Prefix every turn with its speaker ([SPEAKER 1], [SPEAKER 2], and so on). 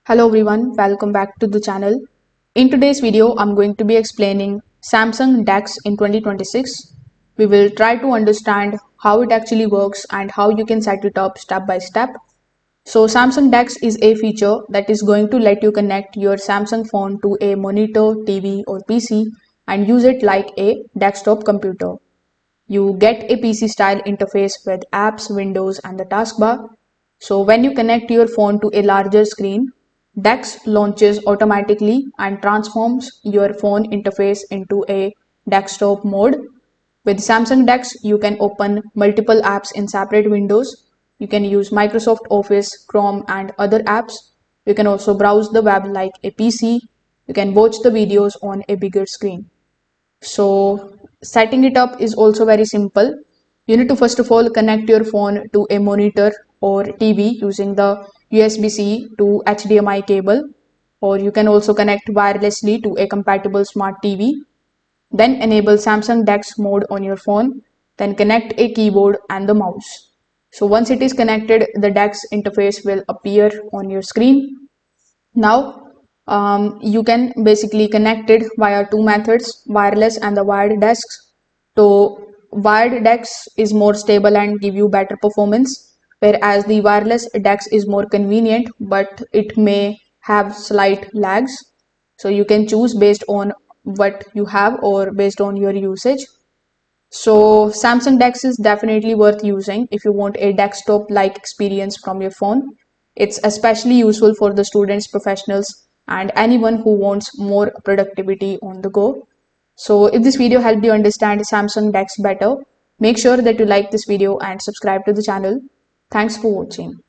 [SPEAKER 1] Hello everyone, welcome back to the channel. In today's video, I'm going to be explaining Samsung DeX in 2026. We will try to understand how it actually works and how you can set it up step by step. So Samsung DeX is a feature that is going to let you connect your Samsung phone to a monitor, TV or PC and use it like a desktop computer. You get a PC style interface with apps, windows and the taskbar. So when you connect your phone to a larger screen, DeX launches automatically and transforms your phone interface into a desktop mode. With Samsung DeX, you can open multiple apps in separate windows. You can use Microsoft Office, Chrome and other apps. You can also browse the web like a PC. You can watch the videos on a bigger screen. So setting it up is also very simple. You need to first of all connect your phone to a monitor or TV using the USB-C to HDMI cable, or you can also connect wirelessly to a compatible smart TV. Then enable Samsung DeX mode on your phone. Then connect a keyboard and the mouse. So once it is connected, the DeX interface will appear on your screen. Now you can basically connect it via two methods, wireless and the wired DeX. So wired DeX is more stable and give you better performance, whereas the wireless DeX is more convenient, but it may have slight lags. So you can choose based on what you have or based on your usage. So Samsung DeX is definitely worth using if you want a desktop-like experience from your phone. It's especially useful for the students, professionals, and anyone who wants more productivity on the go. So if this video helped you understand Samsung DeX better, make sure that you like this video and subscribe to the channel. Thanks for watching.